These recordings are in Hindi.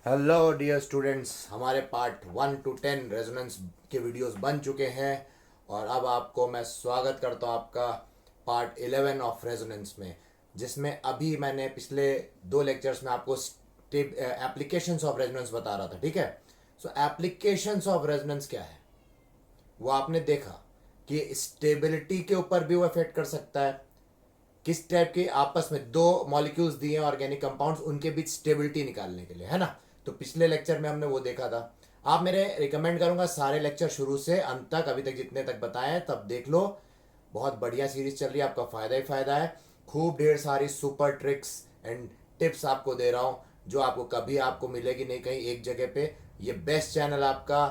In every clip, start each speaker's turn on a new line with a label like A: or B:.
A: हेलो डियर स्टूडेंट्स, हमारे पार्ट 1 to 10 रेजोनेंस के वीडियोस बन चुके हैं और अब आपको मैं स्वागत करता हूँ आपका पार्ट 11 ऑफ रेजोनेंस में, जिसमें अभी मैंने पिछले 2 लेक्चर्स में आपको एप्लीकेशंस ऑफ रेजोनेंस बता रहा था। ठीक है, सो एप्लीकेशंस ऑफ रेजोनेंस क्या है वो आपने देखा कि स्टेबिलिटी के ऊपर भी वो इफेक्ट कर सकता है। किस टाइप के आपस में दो मॉलिक्यूल्स दिए हैं ऑर्गेनिक कंपाउंड्स, उनके बीच स्टेबिलिटी निकालने के लिए, है ना। तो पिछले लेक्चर में हमने वो देखा था। आप मेरे रिकमेंड करूंगा सारे लेक्चर शुरू से अंत तक, अभी तक जितने तक बताए हैं तब देख लो। बहुत बढ़िया सीरीज चल रही है, आपका फायदा ही फायदा है। खूब ढेर सारी सुपर ट्रिक्स एंड टिप्स आपको दे रहा हूँ जो आपको कभी आपको मिलेगी नहीं कहीं एक जगह पे। ये बेस्ट चैनल आपका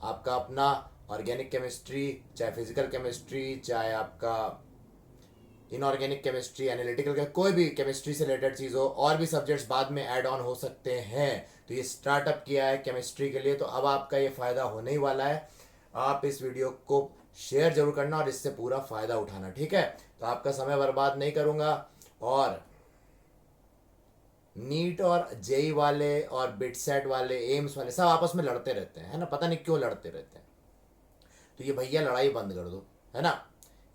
A: आपका अपना ऑर्गेनिक केमिस्ट्री, चाहे फिजिकल केमिस्ट्री, चाहे आपका इनऑर्गेनिक केमिस्ट्री, एनालिटिकल के कोई भी केमिस्ट्री से रिलेटेड चीज़ हो, और भी सब्जेक्ट्स बाद में ऐड ऑन हो सकते हैं। तो ये स्टार्टअप किया है केमिस्ट्री के लिए, तो अब आपका ये फ़ायदा होने ही वाला है। आप इस वीडियो को शेयर जरूर करना और इससे पूरा फ़ायदा उठाना, ठीक है। तो आपका समय बर्बाद नहीं करूँगा। और नीट और जेई वाले और बिटसेट वाले, एम्स वाले सब आपस में लड़ते रहते हैं, है ना। पता नहीं क्यों लड़ते रहते हैं। तो ये भैया लड़ाई बंद कर दो, है ना।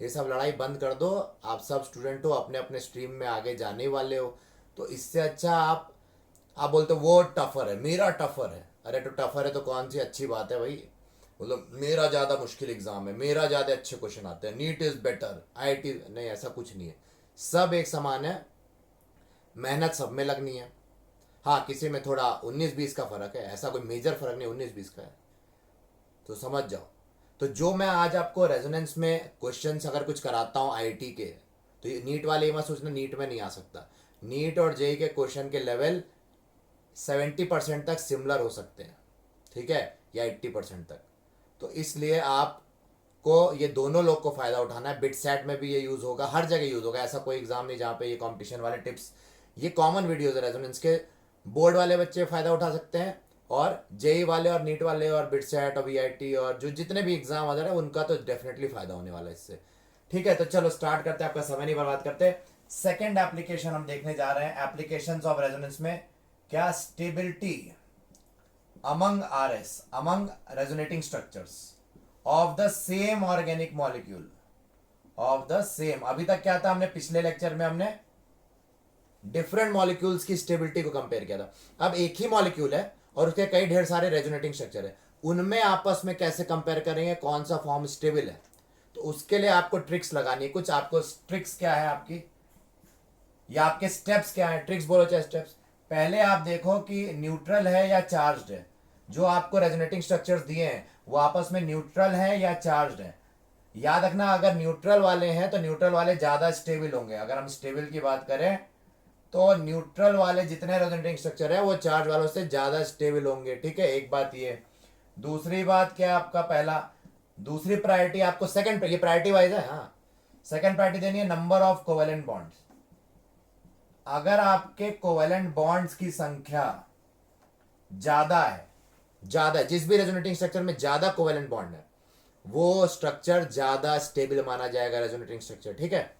A: ये सब लड़ाई बंद कर दो। आप सब स्टूडेंट हो, अपने अपने स्ट्रीम में आगे जाने वाले हो। तो इससे अच्छा आप बोलते हो वो टफर है, मेरा टफर है। अरे तो टफर है तो कौन सी अच्छी बात है भाई। मतलब मेरा ज़्यादा मुश्किल एग्जाम है, मेरा ज़्यादा अच्छे क्वेश्चन आते हैं, नीट इज़ बेटर, आईआईटी नहीं, ऐसा कुछ नहीं है। सब एक समान है, मेहनत सब में लगनी है। हाँ, किसी में थोड़ा 19-20 का फ़र्क है, ऐसा कोई मेजर फ़र्क नहीं 19-20 का है, तो समझ जाओ। तो जो मैं आज आपको रेजोनेंस में क्वेश्चंस अगर कुछ कराता हूँ आईटी के, तो ये नीट वाले ये मत सोचना नीट में नहीं आ सकता। नीट और जेई के क्वेश्चन के लेवल 70% तक सिमिलर हो सकते हैं, ठीक है, या 80% तक। तो इसलिए आपको ये दोनों लोग को फ़ायदा उठाना है। बिट सेट में भी ये यूज़ होगा, हर जगह यूज़ होगा। ऐसा कोई एग्ज़ाम नहीं जहाँ पे ये कंपटीशन वाले टिप्स, ये कॉमन वीडियोज़ है रेजोनेंस के। बोर्ड वाले बच्चे फ़ायदा उठा सकते हैं, और जेई वाले और नीट वाले और बिट सेट और वीआईटी और जो जितने भी एग्ज़ाम अदर है उनका तो डेफिनेटली फ़ायदा होने वाला है इससे। ठीक है, तो चलो स्टार्ट करते हैं, आपका समय नहीं बर्बाद करते। सेकेंड एप्लीकेशन हम देखने जा रहे हैं एप्लीकेशन ऑफ रेजोनेंस में। क्या? Stability among RS, among resonating structures of the same organic molecule, of the same। अभी तक क्या था, हमने पिछले लेक्चर में हमने डिफरेंट मॉलिक्यूल्स की स्टेबिलिटी को कंपेयर किया था। अब एक ही मॉलिक्यूल है और उसके कई ढेर सारे रेजोनेटिंग स्ट्रक्चर है, उनमें आपस में कैसे कंपेयर करेंगे, कौन सा फॉर्म स्टेबल है। तो उसके लिए आपको ट्रिक्स लगानी है कुछ। आपको ट्रिक्स क्या है आपकी, या आपके स्टेप्स क्या है, ट्रिक्स बोलो चाहे स्टेप्स। पहले आप देखो कि न्यूट्रल है या चार्ज्ड है। जो आपको रेजोनेटिंग स्ट्रक्चर्स दिए हैं वो आपस में न्यूट्रल है या चार्ज्ड है। याद रखना, अगर न्यूट्रल वाले हैं तो न्यूट्रल वाले ज्यादा स्टेबल होंगे। अगर हम स्टेबल की बात करें तो न्यूट्रल वाले जितने रेजोनेटिंग स्ट्रक्चर है वो चार्ज वालों से ज्यादा स्टेबल होंगे, ठीक है। एक बात ये। दूसरी बात क्या है आपका, पहला दूसरी प्रायोरिटी आपको, सेकंड, ये प्रायोरिटी वाइज है, हाँ। सेकंड प्रायोरिटी देनी है नंबर ऑफ कोवेलेंट बॉन्ड्स। अगर आपके कोवेलेंट बॉन्ड्स की संख्या ज्यादा है, ज्यादा जिस भी रेजोनेटिंग स्ट्रक्चर में ज्यादा कोवेलेंट बॉन्ड है वो स्ट्रक्चर ज्यादा स्टेबल माना जाएगा, रेजोनेटिंग स्ट्रक्चर, ठीक है।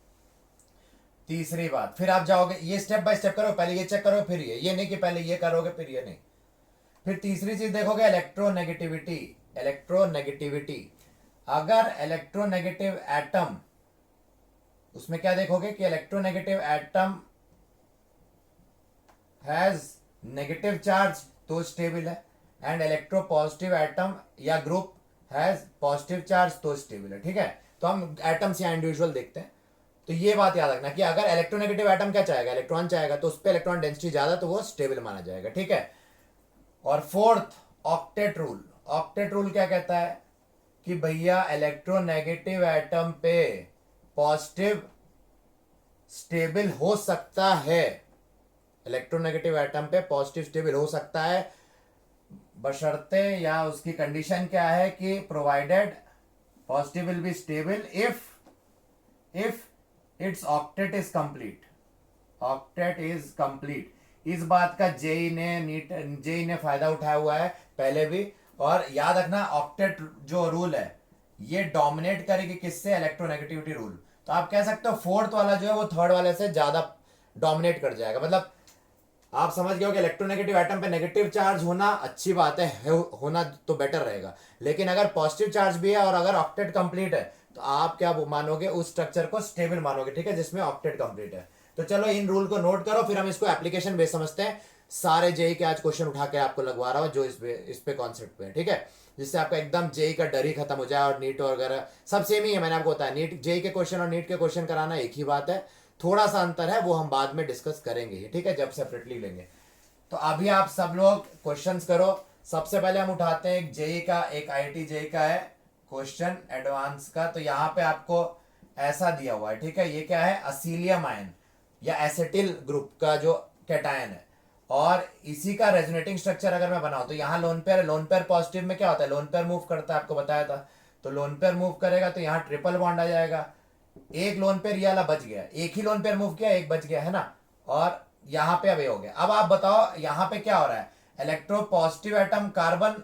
A: तीसरी बात, फिर आप जाओगे, ये स्टेप बाय स्टेप करो, पहले ये चेक करो फिर ये नहीं कि पहले ये करोगे फिर ये नहीं। फिर तीसरी चीज देखोगे इलेक्ट्रोनेगेटिविटी। इलेक्ट्रोनेगेटिविटी, अगर इलेक्ट्रोनेगेटिव एटम, उसमें क्या देखोगे कि electronegative atom has negative charge तो स्टेबल है, एंड इलेक्ट्रो पॉजिटिव एटम या ग्रुप हैज पॉजिटिव चार्ज तो स्टेबल है, ठीक है। तो हम एटम्स या इंडिविजुअल देखते हैं। तो ये बात याद रखना कि अगर इलेक्ट्रोनेगेटिव एटम क्या चाहेगा, इलेक्ट्रॉन चाहेगा, तो उस पर इलेक्ट्रॉन डेंसिटी ज्यादा तो वो स्टेबल माना जाएगा, ठीक है। और fourth, octet rule. Octet rule क्या कहता है कि भैया इलेक्ट्रोनेगेटिव एटम पे पॉजिटिव स्टेबल हो सकता है, इलेक्ट्रोनेगेटिव एटम पे पॉजिटिव स्टेबल हो सकता है, बशर्ते, या उसकी कंडीशन क्या है कि provided positive will be stable if it's octet is complete. Octet is complete. इस बात का जेई ने फायदा उठाया हुआ है पहले भी। और याद रखना, ऑक्टेट जो रूल है ये डोमिनेट करेगी किससे, इलेक्ट्रोनेगेटिविटी रूल। तो आप कह सकते हो फोर्थ वाला जो है वो थर्ड वाले से ज्यादा डोमिनेट कर जाएगा। मतलब आप समझ गए हो कि इलेक्ट्रोनेगेटिव एटम पे नेगेटिव चार्ज होना अच्छी बात है, होना तो बेटर रहेगा, लेकिन अगर पॉजिटिव चार्ज भी है और अगर ऑक्टेट कंप्लीट है तो आप क्या मानोगे, उस स्ट्रक्चर को स्टेबल मानोगे, ठीक है, जिसमें ऑक्टेट कंप्लीट है। तो चलो इन रूल को नोट करो, फिर हम इसको एप्लीकेशन बेस समझते हैं। सारे जेई के आज क्वेश्चन उठा के आपको लगवा रहा हूँ जो इस पे कॉन्सेप्ट पे है, ठीक है, जिससे आपका एकदम जेई का डर ही खत्म हो जाए। और नीट वगैरह सब सेम ही है, मैंने आपको बताया, नीट जेई के क्वेश्चन और नीट के क्वेश्चन कराना एक ही बात है, थोड़ा सा अंतर है, वो हम बाद में डिस्कस करेंगे ही, ठीक है, जब सेपरेटली लेंगे। तो अभी आप सब लोग क्वेश्चंस करो। सबसे पहले हम उठाते हैं एक जेई का, एक आईआईटी जेई का है क्वेश्चन एडवांस का। तो यहाँ पे आपको ऐसा दिया हुआ है, ठीक है, ये क्या है, असीलियम आयन या एसिटिल ग्रुप का जो कैटायन है, और इसी का रेजोनेटिंग स्ट्रक्चर अगर मैं बनाऊं तो यहाँ लोन पेयर है, लोन पेयर पॉजिटिव में क्या होता है, लोन पेयर मूव करता है, आपको बताया था। तो लोन पेयर मूव करेगा तो यहाँ ट्रिपल बॉन्ड आ जाएगा, एक लोन पेयर ये वाला बच गया, एक ही लोन पेयर मूव किया, एक बच गया है ना, और यहाँ पे अब ये हो गया। अब आप बताओ यहाँ पे क्या हो रहा है, electro positive atom carbon,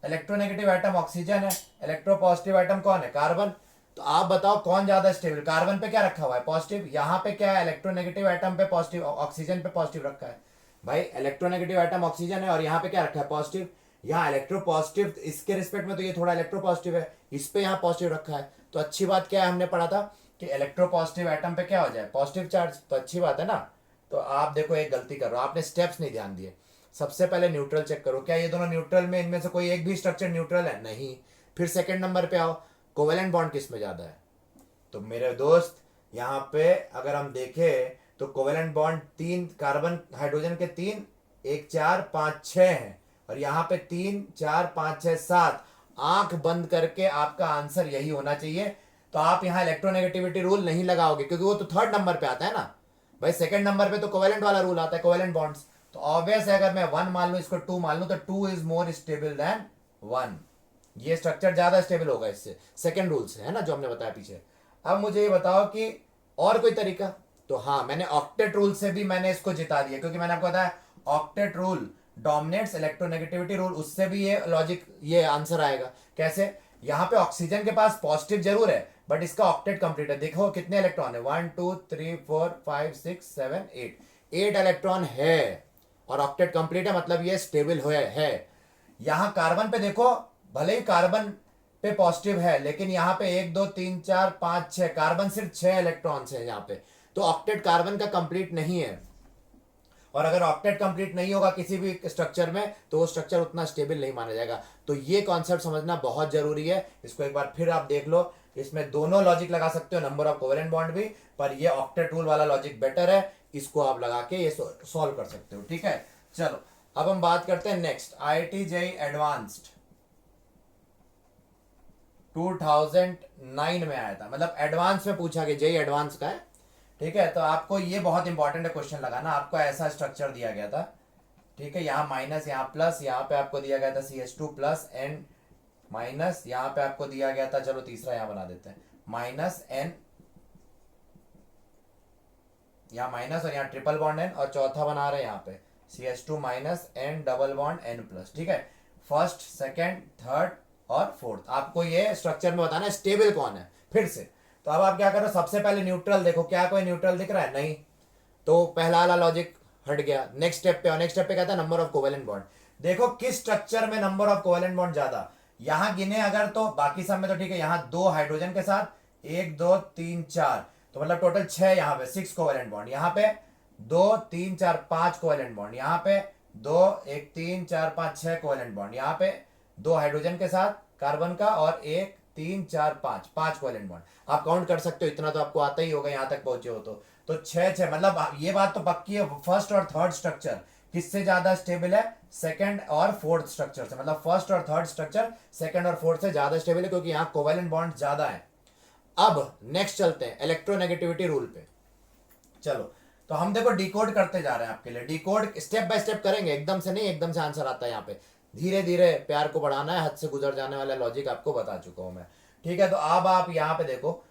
A: electronegative atom oxygen है, इलेक्ट्रो पॉजिटिव एटम कौन है, कार्बन। तो आप बताओ कौन ज्यादा स्टेबल, कार्बन पे क्या रखा हुआ है, पॉजिटिव, यहाँ पे क्या है, इलेक्ट्रोनेगेटिव एटम पे पॉजिटिव, ऑक्सीजन पे पॉजिटिव रखा है। भाई इलेक्ट्रोनेगेटिव एटम ऑक्सीजन है और यहाँ पे क्या रखा है, पॉजिटिव। यहाँ इलेक्ट्रो पॉजिटिव, इसके रिस्पेक्ट में तो ये थोड़ा इलेक्ट्रो पॉजिटिव है, इस पे यहाँ पॉजिटिव रखा है। तो अच्छी बात क्या है, हमने पढ़ा था कि इलेक्ट्रो पॉजिटिव एटम पे क्या हो जाए, पॉजिटिव चार्ज, तो अच्छी बात है ना। तो आप देखो एक गलती कर रहे हो, आपने स्टेप्स नहीं ध्यान दिए। सबसे पहले न्यूट्रल चेक करो, क्या ये दोनों न्यूट्रल में, इनमें से कोई एक भी स्ट्रक्चर न्यूट्रल है, नहीं। फिर सेकंड नंबर पे आओ, कोवेलेंट बॉन्ड किस में ज्यादा है। तो मेरे दोस्त यहाँ पे अगर हम देखें तो कोवेलेंट बॉन्ड 3 कार्बन हाइड्रोजन के 3, 1 4 5 6 है, और यहाँ पे 3 4 5 6 7। आंख बंद करके आपका आंसर यही होना चाहिए। तो आप यहाँ इलेक्ट्रोनेगेटिविटी रूल नहीं लगाओगे क्योंकि वो तो थर्ड नंबर पे आता है ना भाई, सेकंड नंबर पे तो कोवेलेंट वाला रूल आता है, कोवेलेंट बॉन्ड्स। तो ऑब्वियस है, अगर मैं 1 मान लूं, इसको 2 मान लूं, तो 2 इज मोर स्टेबल देन 1। ये स्ट्रक्चर ज्यादा स्टेबल होगा इससे, सेकंड रूल से, है ना, जो हमने बताया पीछे। अब मुझे ये बताओ कि और कोई तरीका। तो हाँ, मैंने ऑक्टेट रूल से भी मैंने इसको जिता दिया, क्योंकि मैंने आपको बताया octet rule dominates electronegativity rule, उससे भी ये लॉजिक, ये आंसर आएगा। कैसे, यहाँ पे ऑक्सीजन के पास पॉजिटिव जरूर है बट इसका ऑक्टेट कंप्लीट है, देखो कितने इलेक्ट्रॉन है, 1 2 3 4 5 6 7 8, 8 इलेक्ट्रॉन है और ऑक्टेट कंप्लीट है, मतलब ये स्टेबल है। यहाँ कार्बन पे देखो, भले ही कार्बन पे पॉजिटिव है लेकिन यहाँ पे 1 2 3 4 5 6, कार्बन सिर्फ 6 इलेक्ट्रॉन्स है यहाँ पे, तो ऑक्टेट कार्बन का कंप्लीट नहीं है। और अगर ऑक्टेट कंप्लीट नहीं होगा किसी भी स्ट्रक्चर में तो वो स्ट्रक्चर उतना स्टेबल नहीं माना जाएगा। तो ये कॉन्सेप्ट समझना बहुत जरूरी है, इसको एक बार फिर आप देख लो। इसमें दोनों लॉजिक लगा सकते हो, नंबर ऑफ कोवेलेंट बॉन्ड भी, पर ये ऑक्टेट रूल वाला लॉजिक बेटर है, इसको आप लगा के ये सॉल्व कर सकते हो, ठीक है। चलो अब हम बात करते हैं नेक्स्ट, आईआईटी जेईई एडवांस्ड 2009 में आया था, मतलब एडवांस में पूछा गया, जेईई एडवांस का है, ठीक है। तो आपको ये बहुत इंपॉर्टेंट है क्वेश्चन लगाना, आपको ऐसा स्ट्रक्चर दिया गया था, ठीक है, यहाँ माइनस, यहाँ प्लस, यहाँ पे आपको दिया गया था CH2 प्लस एन माइनस, यहाँ पे आपको दिया गया था, चलो तीसरा यहाँ बना देते हैं, माइनस एन, यहाँ माइनस और यहाँ ट्रिपल बॉन्ड एन, और चौथा बना रहे हैं यहाँ पे CH2 minus N double bond N plus, ठीक है। फर्स्ट, सेकेंड, थर्ड और फोर्थ, आपको ये स्ट्रक्चर में बताना है स्टेबल कौन है फिर से। तो अब आप क्या करो, सबसे पहले न्यूट्रल देखो, क्या कोई न्यूट्रल दिख रहा है, नहीं, तो पहला वाला लॉजिक हट गया। नेक्स्ट स्टेप पे, और नेक्स्ट स्टेप पे कहता है नंबर ऑफ कोवेलेंट बॉन्ड, देखो किस स्ट्रक्चर में नंबर ऑफ कोवेलेंट बॉन्ड ज्यादा, यहां गिने अगर तो बाकी सब में तो ठीक है, यहाँ 2 हाइड्रोजन के साथ 1 2 3 4, तो मतलब टोटल 6, यहाँ पे 6 कोवेलेंट बॉन्ड, यहाँ पे 2 3 4 5 कोवेलेंट बॉन्ड, यहाँ पे 2 1 3 4 5 6 कोवेलेंट बॉन्ड, यहाँ पे 2 हाइड्रोजन के साथ कार्बन का, और 1 3 4 5 5 कोवेलेंट बॉन्ड। आप काउंट कर सकते हो, इतना तो आपको आता ही होगा, यहाँ तक पहुंचे हो तो 6 मतलब ये बात तो पक्की है, फर्स्ट और थर्ड स्ट्रक्चर किससे ज्यादा स्टेबल है, सेकंड और फोर्थ स्ट्रक्चर से, मतलब फर्स्ट और थर्ड स्ट्रक्चर सेकंड और फोर्थ से ज्यादा स्टेबल है, क्योंकि यहाँ कोवेलेंट बॉन्ड ज्यादा है। अब नेक्स्ट चलते हैं इलेक्ट्रोनेगेटिविटी रूल पे। चलो तो हम देखो डिकोड करते जा रहे हैं आपके लिए, डिकोड स्टेप बाय स्टेप करेंगे, एकदम से नहीं, एकदम से आंसर आता है यहाँ पे, धीरे धीरे प्यार को बढ़ाना है, हद से गुजर जाने वाला लॉजिक आपको बता चुका हूं मैं, ठीक है। तो अब आप यहाँ पे देखो,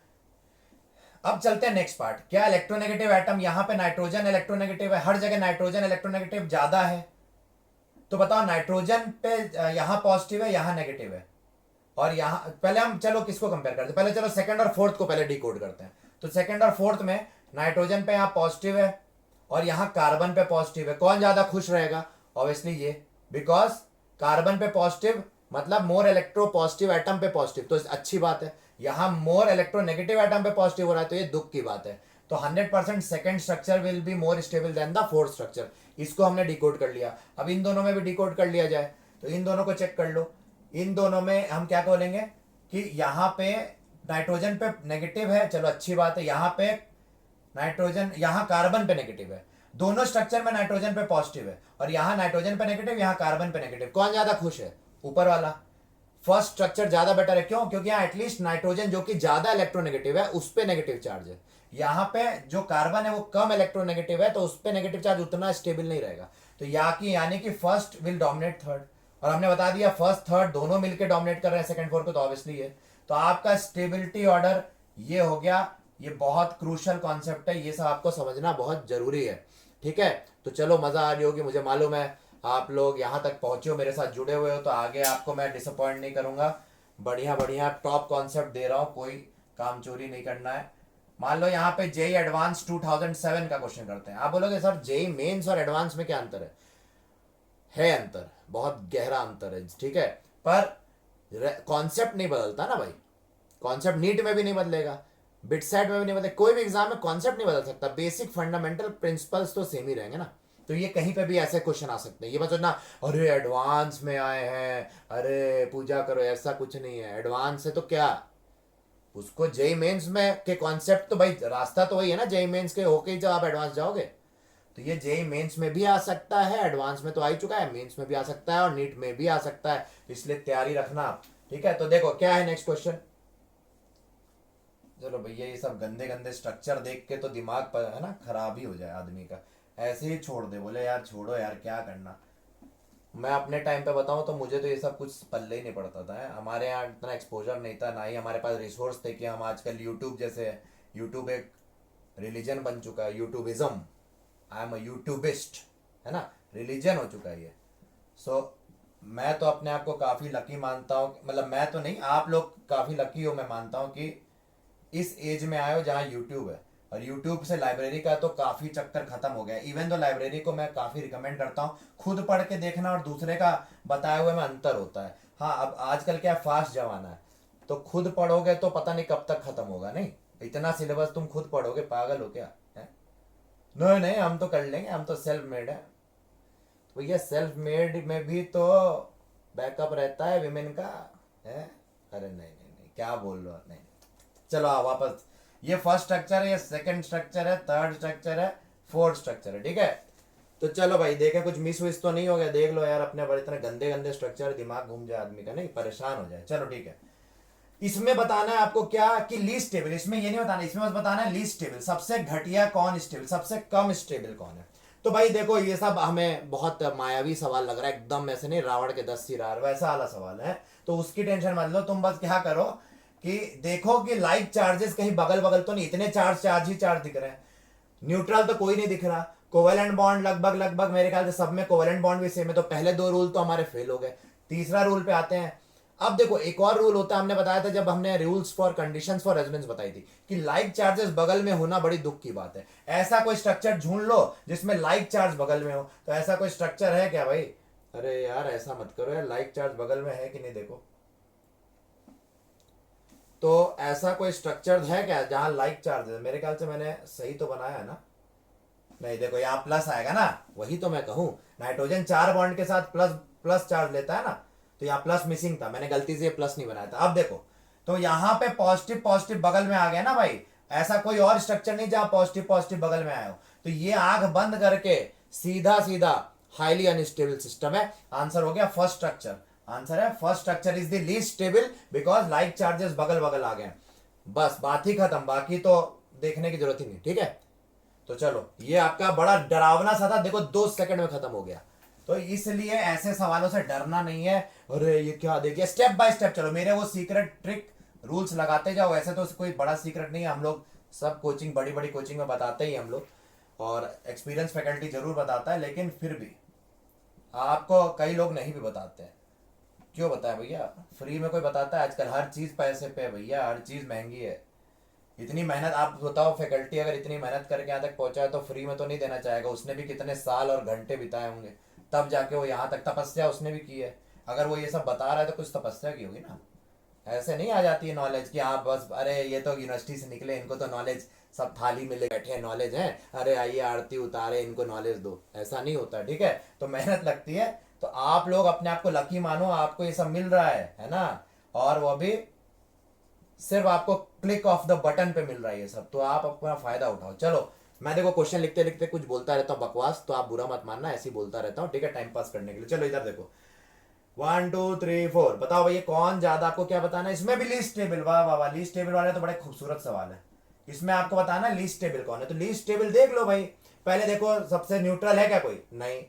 A: अब चलते हैं नेक्स्ट पार्ट, क्या इलेक्ट्रोनेगेटिव एटम, यहाँ पे नाइट्रोजन इलेक्ट्रोनेगेटिव है, हर जगह नाइट्रोजन इलेक्ट्रोनेगेटिव ज्यादा है, तो बताओ नाइट्रोजन पे यहाँ पॉजिटिव है, यहाँ नेगेटिव है, और यहाँ पहले हम चलो किसको कंपेयर करते हैं, पहले चलो सेकंड और फोर्थ को पहले डिकोड करते हैं। तो सेकंड और फोर्थ में नाइट्रोजन पे यहाँ पॉजिटिव है और यहाँ कार्बन पे पॉजिटिव है, कौन ज्यादा खुश रहेगा? ऑब्वियसली ये, बिकॉज कार्बन पे पॉजिटिव मतलब मोर इलेक्ट्रो पॉजिटिव एटम पे पॉजिटिव, तो अच्छी बात है। यहाँ मोर इलेक्ट्रो नेगेटिव एटम पे पॉजिटिव हो रहा है, तो ये दुख की बात है। तो 100% second structure will be more stable then the fourth structure. इसको हमने डिकोड कर लिया। अब इन दोनों में भी डिकोड कर लिया जाए, तो इन दोनों को चेक कर लो। इन दोनों में हम क्या बोलेंगे कि यहाँ पे नाइट्रोजन पे नेगेटिव है, चलो अच्छी बात है। यहाँ पे नाइट्रोजन, यहाँ कार्बन पे नेगेटिव है, दोनों स्ट्रक्चर में नाइट्रोजन पे पॉजिटिव है, और यहाँ नाइट्रोजन पे नेगेटिव, यहाँ कार्बन पे नेगेटिव। कौन ज्यादा खुश है? ऊपर वाला। फर्स्ट स्ट्रक्चर ज्यादा बेटर है, क्यों? क्योंकि यहाँ एटलीस्ट नाइट्रोजन जो कि ज्यादा इलेक्ट्रोनेगेटिव है उस पे नेगेटिव चार्ज है। यहाँ पे जो कार्बन है वो कम इलेक्ट्रोनेगेटिव है, तो उस पे नेगेटिव चार्ज उतना स्टेबल नहीं रहेगा। तो यानी कि फर्स्ट विल डोमिनेट थर्ड, और हमने बता दिया फर्स्ट थर्ड दोनों मिलकर डोमिनेट कर रहे हैं सेकंड फोर्थ को, तो ऑब्वियसली ये। तो आपका स्टेबिलिटी ऑर्डर ये हो गया। ये बहुत क्रूशल कॉन्सेप्ट है, ये सब आपको समझना बहुत जरूरी है, ठीक है? तो चलो, मजा आ रही होगी, मुझे मालूम है। आप लोग यहाँ तक पहुंचे हो, मेरे साथ जुड़े हुए हो, तो आगे आपको मैं डिसअपॉइंट नहीं करूंगा। बढ़िया बढ़िया टॉप कॉन्सेप्ट दे रहा हूँ, कोई काम चोरी नहीं करना है। मान लो यहाँ पे जेई एडवांस 2007 का क्वेश्चन करते हैं। आप बोलोगे सर जेई मेंस और एडवांस में क्या अंतर है अंतर, बहुत गहरा अंतर है, ठीक है? पर कॉन्सेप्ट नहीं बदलता ना भाई। कॉन्सेप्ट नीट में भी नहीं बदलेगा, बिटसेट में भी नहीं बदलेगा, कोई भी एग्जाम में कॉन्सेप्ट नहीं बदल सकता। बेसिक फंडामेंटल प्रिंसिपल्स तो सेम ही रहेंगे ना। तो ये कहीं पे भी ऐसे क्वेश्चन आ सकते हैं। ये मत सोचना अरे एडवांस में आए हैं, अरे पूजा करो, ऐसा कुछ नहीं है। एडवांस है तो क्या, उसको जेई मेंस में के कॉन्सेप्ट तो भाई रास्ता तो वही है ना, जेई मेंस के होके ही जब आप एडवांस जाओगे। तो ये जेई मेंस में भी आ सकता है, एडवांस में तो आ ही चुका है, मेंस में भी आ सकता है और नीट में भी आ सकता है, इसलिए तैयारी रखना आप, ठीक है? तो देखो क्या है नेक्स्ट क्वेश्चन। चलो भैया, ये सब गंदे गंदे स्ट्रक्चर देख के तो दिमाग पर है ना खराब ही हो जाए आदमी का, ऐसे ही छोड़ दे, बोले यार छोड़ो यार क्या करना। मैं अपने टाइम पे बताऊं तो मुझे तो ये सब कुछ पल्ले ही नहीं पड़ता था। हमारे यहाँ इतना एक्सपोजर नहीं था, ना ही हमारे पास रिसोर्स थे कि हम आजकल यूट्यूब जैसे, यूट्यूब एक रिलीजन बन चुका है, यूट्यूबिज्म, आई एम अ यूट्यूबिस्ट, है ना, रिलीजन हो चुका है ये। सो मैं तो अपने आप को काफ़ी लकी मानता हूँ, मतलब मैं तो नहीं, आप लोग काफ़ी लकी हो, मैं मानता हूँ कि इस एज में आए हो जहाँ यूट्यूब है। और यूट्यूब से लाइब्रेरी का तो काफ़ी चक्कर खत्म हो गया। इवन तो लाइब्रेरी को मैं काफ़ी रिकमेंड करता हूँ, खुद पढ़ के देखना और दूसरे का बताए हुए में अंतर होता है। हाँ, अब आजकल क्या फास्ट जमाना है, तो खुद पढ़ोगे तो पता नहीं कब तक खत्म होगा। नहीं, इतना सिलेबस तुम खुद पढ़ोगे, पागल हो क्या है? नहीं नहीं, हम तो कर लेंगे, हम तो सेल्फ मेड है। तो भैया सेल्फ मेड में भी तो बैकअप रहता है विमेन का, है? अरे नहीं नहीं नहीं, क्या बोल रहे हो? नहीं, चलो आओ वापस। ये फर्स्ट स्ट्रक्चर है, ये सेकंड स्ट्रक्चर है, थर्ड स्ट्रक्चर है, फोर्थ स्ट्रक्चर है, ठीक है? तो चलो भाई, देखे कुछ मिस विस तो नहीं हो गया? देख लो यार, अपने बड़े इतने गंदे गंदे स्ट्रक्चर, दिमाग घूम जाए आदमी का, नहीं परेशान हो जाए। चलो ठीक है, इसमें बताना है आपको क्या कि लीस्ट स्टेबल, इसमें ये नहीं बताना, इसमें बस बताना है लीस्ट स्टेबल, सबसे घटिया कौन स्टेबल, सबसे कम स्टेबल कौन है। तो भाई देखो, ये सब हमें बहुत मायावी सवाल लग रहा है, एकदम ऐसे नहीं रावण के 10 सिरार वैसा वाला सवाल है, तो उसकी टेंशन मत लो। तुम बस क्या करो कि देखो कि लाइक चार्जेस कहीं बगल बगल तो नहीं, इतने चार्ज ही चार्ज दिख रहे हैं, न्यूट्रल तो कोई नहीं दिख रहा, कोवेलेंट बॉन्ड लगभग लगभग मेरे ख्याल से सब में कोवेलेंट बॉन्ड भी सेम है। तो पहले दो रूल तो हमारे फेल हो गए, तीसरा रूल पे आते हैं। अब देखो, एक और रूल होता है, हमने बताया था जब हमने rules for conditions for resonance बताई थी, कि लाइक चार्जेस बगल में होना बड़ी दुख की बात है। ऐसा कोई स्ट्रक्चर ढूंढ लो जिसमें लाइक चार्ज बगल में हो। तो ऐसा कोई स्ट्रक्चर है क्या भाई? अरे यार ऐसा मत करो यार, लाइक चार्ज बगल में है कि नहीं देखो। तो ऐसा कोई स्ट्रक्चर है क्या जहां लाइक चार्ज है? मेरे ख्याल से मैंने सही तो बनाया है ना? नहीं, देखो यहाँ प्लस आएगा ना, वही तो मैं कहूं, नाइट्रोजन 4 बॉन्ड के साथ प्लस प्लस चार्ज लेता है ना, तो यहाँ प्लस मिसिंग था, मैंने गलती से प्लस नहीं बनाया था। अब देखो, तो यहाँ पे पॉजिटिव पॉजिटिव बगल में आ गया ना भाई। ऐसा कोई और स्ट्रक्चर नहीं जहां पॉजिटिव पॉजिटिव बगल में आए हो। तो ये आंख बंद करके सीधा सीधा हाईली अनस्टेबल सिस्टम है। आंसर हो गया फर्स्ट स्ट्रक्चर। आंसर है first structure is the least stable because like charges बगल बगल आ गए। बस बात ही खत्म, बाकी तो देखने की जरूरत ही नहीं, ठीक है? तो चलो, ये आपका बड़ा डरावना सा था, देखो 2 सेकंड में खत्म हो गया। तो इसलिए ऐसे सवालों से डरना नहीं है। अरे ये क्या, देखिए स्टेप बाय स्टेप चलो, मेरे वो सीक्रेट ट्रिक रूल्स लगाते जाओ। ऐसे तो कोई बड़ा सीक्रेट नहीं है, हम लोग सब कोचिंग, बड़ी बड़ी कोचिंग में बताते ही हम लोग, और एक्सपीरियंस फैकल्टी जरूर बताता है, लेकिन फिर भी आपको कई लोग नहीं भी बताते हैं। क्यों बताए भैया? फ्री में कोई बताता है? आजकल हर चीज पैसे पे है भैया, हर चीज महंगी है। इतनी मेहनत, आप बताओ फैकल्टी अगर इतनी मेहनत करके यहाँ तक पहुंचा है तो फ्री में तो नहीं देना चाहेगा, उसने भी कितने साल और घंटे बिताए होंगे, तब जाके वो यहाँ तक, तपस्या उसने भी की है। अगर वो ये सब बता रहा है तो कुछ तपस्या की होगी ना। ऐसे नहीं आ जाती है नॉलेज कि हाँ बस अरे ये तो यूनिवर्सिटी से निकले, इनको तो नॉलेज सब थाली में ले बैठे हैं, नॉलेज है, अरे आइए आरती उतारे इनको नॉलेज दो, ऐसा नहीं होता। ठीक है, तो मेहनत लगती है। तो आप लोग अपने आप को लकी मानो, आपको ये सब मिल रहा है ना, और वो भी सिर्फ आपको क्लिक ऑफ द बटन पे मिल रहा है ये सब, तो आप अपना फायदा उठाओ। चलो, मैं देखो क्वेश्चन लिखते लिखते कुछ बोलता रहता हूँ बकवास, तो आप बुरा मत मानना, ऐसे ही बोलता रहता हूँ, ठीक है, टाइम पास करने के लिए। चलो इधर देखो, 1 2 3 4, बताओ भैया कौन ज्यादा, आपको क्या बताना है इसमें भी लीस्ट टेबल, वाह वाह वाह, लीस्ट टेबल वाले तो बड़े खूबसूरत सवाल है। इसमें आपको बताना है लीस्ट टेबल कौन है, तो लीस्ट टेबल देख लो भाई। पहले देखो सबसे न्यूट्रल है क्या कोई, नहीं।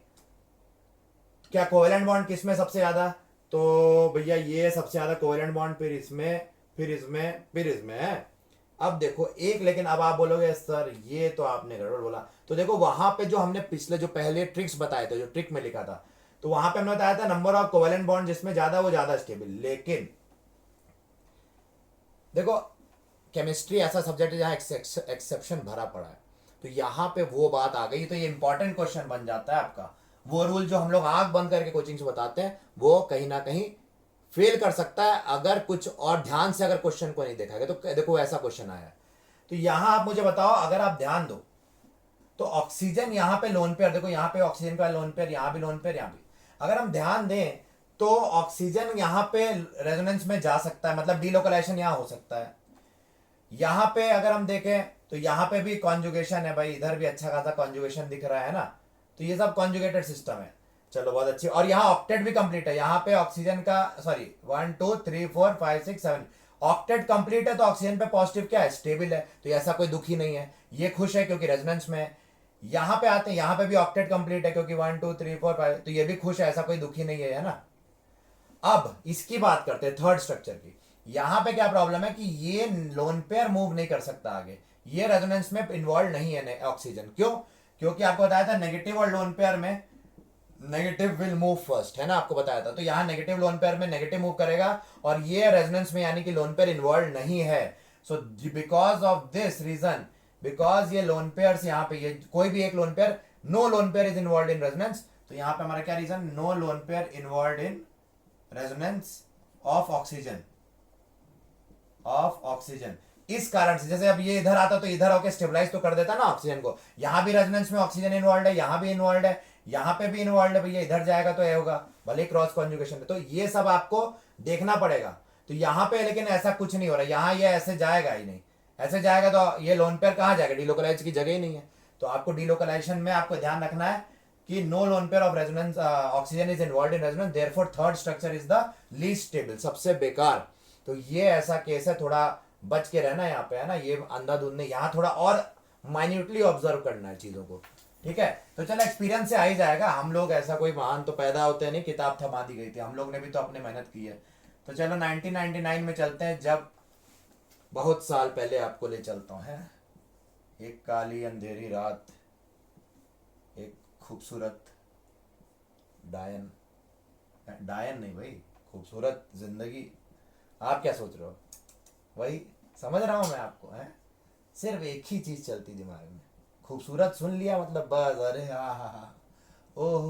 A: क्या कोवेलेंट बॉन्ड किसमें सबसे ज्यादा, तो भैया ये सबसे ज्यादा कोवेलेंट बॉन्ड, फिर इसमें, फिर इसमें, फिर इसमें है। अब देखो एक, लेकिन अब आप बोलोगे सर ये तो आपने गड़बड़ बोला, तो देखो वहां पे जो हमने पिछले जो पहले ट्रिक्स बताए थे, जो ट्रिक में लिखा था, तो वहां पे हमने बताया था नंबर ऑफ कोवेलेंट बॉन्ड जिसमें ज्यादा वो ज्यादा स्टेबल। लेकिन देखो केमिस्ट्री ऐसा सब्जेक्ट है जहां एक्सेप्शन भरा पड़ा है, तो यहां पे वो बात आ गई, तो ये इंपॉर्टेंट क्वेश्चन बन जाता है आपका। वो रूल जो हम लोग आंख बंद करके कोचिंग से बताते हैं, वो कहीं ना कहीं फेल कर सकता है अगर कुछ और ध्यान से अगर क्वेश्चन को नहीं देखा गया। तो देखो ऐसा क्वेश्चन आया है, तो यहां आप मुझे बताओ, अगर आप ध्यान दो तो ऑक्सीजन यहाँ पे लोन पेयर, देखो यहाँ पे ऑक्सीजन का लोन पेयर, यहाँ भी लोन पेयर, यहाँ भी, अगर हम ध्यान दें तो ऑक्सीजन यहाँ पे रेजोनेंस में जा सकता है, मतलब डीलोकलाइजेशन यहाँ हो सकता है। यहाँ पे अगर हम देखें तो यहाँ पे भी कॉन्जुगेशन है भाई, इधर भी अच्छा खासा कॉन्जुगेशन दिख रहा है ना, तो ये सब कॉन्जुगेटेड सिस्टम है। चलो बहुत अच्छी, और यहाँ ऑक्टेट भी कंप्लीट है, यहाँ पे ऑक्सीजन का सॉरी 1 2 3 4 5 6 7 ऑक्टेट कंप्लीट है, तो ऑक्सीजन पे पॉजिटिव क्या है, स्टेबल है, तो ऐसा कोई दुखी नहीं है, ये खुश है क्योंकि रेजोनेंस में है। यहाँ पे आते हैं, यहाँ पे भी ऑक्टेट कंप्लीट है क्योंकि 1 2 3 4 5, तो ये भी खुश है, ऐसा कोई दुखी नहीं है ना। अब इसकी बात करते हैं थर्ड स्ट्रक्चर की। यहां पे क्या प्रॉब्लम है कि ये लोन पेयर मूव नहीं कर सकता आगे, ये रेजोनेंस में इन्वॉल्व नहीं है ऑक्सीजन, क्यों, क्योंकि आपको बताया था नेगेटिव और लोन पेयर में नेगेटिव विल मूव फर्स्ट, है ना, आपको बताया था। तो यहाँ नेगेटिव लोन पेयर में नेगेटिव मूव करेगा, और ये रेजोनेंस में यानी कि लोन पेयर इन्वॉल्व नहीं है। So because of this reason, because ये लोन पेयर यहाँ पे, ये कोई भी एक lone pair, no lone pair is involve in resonance, तो यहाँ पे हमारा क्या reason, no lone pair involve in resonance of oxygen, of oxygen. इस कारण से, जैसे अब ये इधर आता तो इधर होकर स्टेबलाइज तो कर देता ना ऑक्सीजन को, यहां भी रेजोनेंस में ऑक्सीजन इन्वॉल्व है, यहां भी इन्वॉल्व है, यहां पे भी इन्वॉल्व है, भैया इधर जाएगा तो ये होगा, भले क्रॉस कॉन्जुगेशन है, तो ये सब आपको देखना पड़ेगा। तो यहां पे लेकिन ऐसा कुछ नहीं हो रहा, यहां ये ऐसे जाएगा ही नहीं, ऐसे जाएगा तो ये लोन पेयर कहां जाएगा, डीलोकलाइज की जगह ही नहीं है। तो आपको डीलोकलाइजेशन में आपको ध्यान रखना है कि no lone pair of resonance oxygen is involve in resonance, therefore third structure is the least stable, सबसे बेकार। तो ये ऐसा केस है, थोड़ा बच के रहना यहाँ पे, है ना, ये अंधाधुंध नहीं, यहाँ थोड़ा और माइन्यूटली ऑब्जर्व करना है चीजों को। ठीक है, तो चलो एक्सपीरियंस से आ ही जाएगा, हम लोग ऐसा कोई महान तो पैदा होते नहीं, किताब थमा दी गई थी, हम लोग ने भी तो अपने मेहनत की है। तो चलो 1999 में चलते हैं, जब बहुत साल पहले आपको ले चलता हूँ, है एक काली अंधेरी रात, एक खूबसूरत डायन, डायन नहीं भाई, खूबसूरत जिंदगी, आप क्या सोच रहे हो, वही समझ रहा हूं मैं आपको, है सिर्फ एक ही चीज चलती दिमाग में, खूबसूरत सुन लिया मतलब बस, अरे हा हा हा, ओह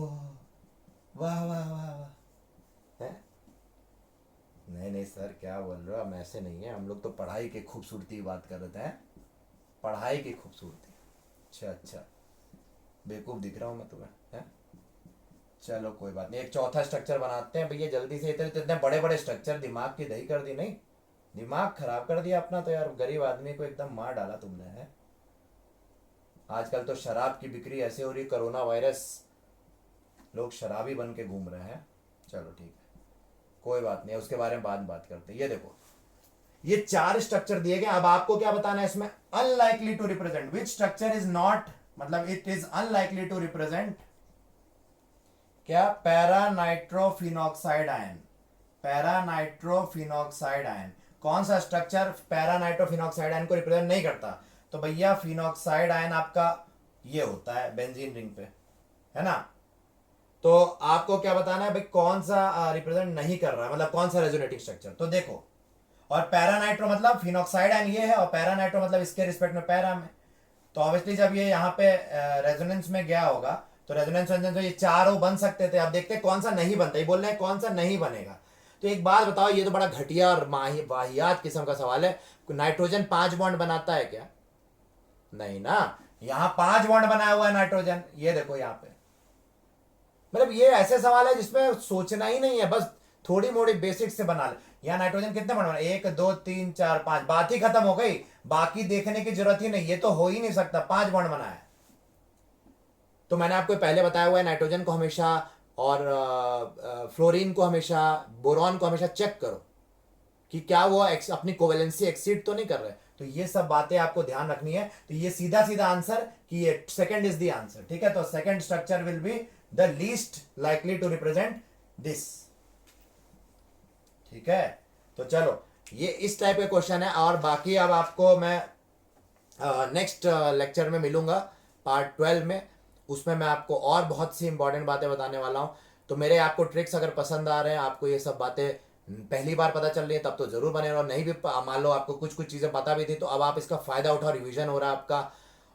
A: वाह वाह वाह वाह, है। नहीं नहीं सर क्या बोल रहे हो, हम ऐसे नहीं है, हम लोग तो पढ़ाई की खूबसूरती की बात कर रहे थे, पढ़ाई की खूबसूरती। अच्छा अच्छा, बेवकूफ दिख रहा हूँ मैं तुम्हें, है। चलो कोई बात नहीं, एक चौथा स्ट्रक्चर बनाते हैं भैया जल्दी से, इतने इतने बड़े बड़े स्ट्रक्चर, दिमाग की दही कर दी, नहीं दिमाग खराब कर दिया अपना तो यार, गरीब आदमी को एकदम मार डाला तुमने, है। आजकल तो शराब की बिक्री ऐसे हो रही, कोरोना वायरस, लोग शराबी बन के घूम रहे हैं। चलो ठीक है, कोई बात नहीं, उसके बारे में बाद में बात करते हैं। ये देखो, ये 4 स्ट्रक्चर दिए गए, अब आपको क्या बताना है इसमें, unlikely to represent which structure is not, मतलब it is unlikely to represent क्या, para nitrophenoxide ion, para nitrophenoxide ion, कौन सा स्ट्रक्चर पैरा नाइट्रोफिनॉक्साइड आयन को रिप्रेजेंट नहीं करता, तो भैया फिनॉक्साइड आयन आपका ये होता है बेंजीन रिंग पे, है ना। तो आपको क्या बताना है भाई, कौन सा रिप्रेजेंट नहीं कर रहा है, मतलब कौन सा रेजोनेटिंग स्ट्रक्चर, तो देखो और पैरानाइट्रो मतलब फिनॉक्साइड आयन ये है, और पैरानाइट्रो मतलब इसके रिस्पेक्ट में पैरा में। तो ऑब्वियसली जब ये यहाँ पे रेजोनेंस में गया होगा तो रेजोनेंस तो ये चारों बन सकते थे। अब देखते हैं कौन सा नहीं बनता, ये बोल रहे हैं कौन सा नहीं बनेगा। तो एक बात बताओ, ये तो बड़ा घटिया और वाहियात किस्म का सवाल है। नाइट्रोजन 5 बॉन्ड बनाता है क्या? नहीं ना। यहां 5 बॉन्ड बनाया हुआ है नाइट्रोजन, ये देखो यहाँ पे। मतलब ये ऐसे सवाल है जिसमें सोचना ही नहीं है, बस थोड़ी मोड़ी बेसिक से बना ले। यहाँ नाइट्रोजन कितने बॉन्ड बना, 1 2 3 4 5, बात ही खत्म हो गई। बाकी देखने की जरूरत ही नहीं, ये तो हो ही नहीं सकता, 5 बॉन्ड बनाया। तो मैंने आपको पहले बताया हुआ है नाइट्रोजन को हमेशा और फ्लोरीन को हमेशा, बोरॉन को हमेशा चेक करो कि क्या वो अपनी कोवेलेंसी एक्सीड तो नहीं कर रहे। तो ये सब बातें आपको ध्यान रखनी है। तो ये सीधा सीधा आंसर कि ये सेकंड इज द आंसर, ठीक है। तो second structure will be the least likely to represent this, ठीक है। तो चलो ये इस टाइप के क्वेश्चन है, और बाकी अब आपको मैं नेक्स्ट लेक्चर में मिलूंगा पार्ट 12 में। उसमें मैं आपको और बहुत सी इंपॉर्टेंट बातें बताने वाला हूं। तो मेरे आपको ट्रिक्स अगर पसंद आ रहे हैं, आपको ये सब बातें पहली बार पता चल रही है, तब तो जरूर बने रहो। नहीं भी मान लो आपको कुछ कुछ चीज़ें पता भी थी, तो अब आप इसका फ़ायदा उठाओ, रिवीजन हो रहा है आपका।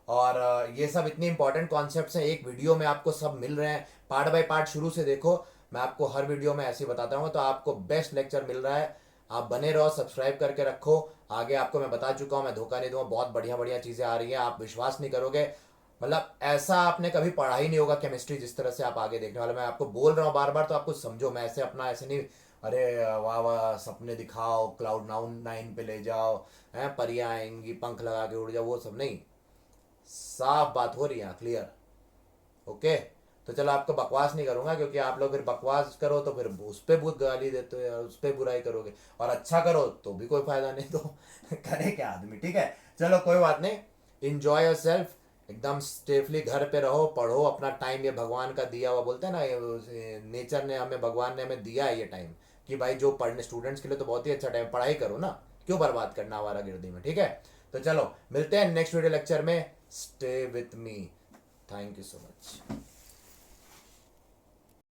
A: और ये सब इतनी इंपॉर्टेंट कॉन्सेप्ट्स हैं, एक वीडियो में आपको सब मिल रहे हैं। पार्ट बाय पार्ट शुरू से देखो, मैं आपको हर वीडियो में ऐसे ही बताता हूँ। तो आपको बेस्ट लेक्चर मिल रहा है, आप बने रहो, सब्सक्राइब करके रखो। आगे आपको मैं बता चुका हूँ, मैं धोखा नहीं दूंगा, बहुत बढ़िया बढ़िया चीज़ें आ रही हैं, आप विश्वास नहीं करोगे। मतलब ऐसा आपने कभी पढ़ा ही नहीं होगा केमिस्ट्री जिस तरह से आप आगे देखने वाले। मैं आपको बोल रहा हूँ बार बार, तो आपको समझो। मैं ऐसे अपना ऐसे नहीं, अरे वाह वाह सपने दिखाओ, क्लाउड 9 पे ले जाओ, हैं परियां आएंगी पंख लगा के उड़ जाओ, वो सब नहीं। साफ बात हो रही है, क्लियर, ओके। तो चलो आपको बकवास नहीं करूंगा, क्योंकि आप लोग फिर बकवास करो तो फिर उस पर बहुत गाली देते हो यार, उस पर बुराई करोगे। और अच्छा करो तो भी कोई फायदा नहीं, तो करे क्या आदमी, ठीक है। चलो कोई बात नहीं, इंजॉय योर सेल्फ, एकदम सेफली घर पे रहो, पढ़ो अपना टाइम। ये भगवान का दिया हुआ, बोलते हैं ना, नेचर ने हमें, भगवान ने हमें दिया है ये टाइम, कि भाई जो पढ़ने स्टूडेंट्स के लिए तो बहुत ही अच्छा टाइम, पढ़ाई करो ना, क्यों बर्बाद करना हमारा गिरदी में, ठीक है। तो चलो मिलते हैं नेक्स्ट वीडियो लेक्चर में। Stay with me, thank you so much.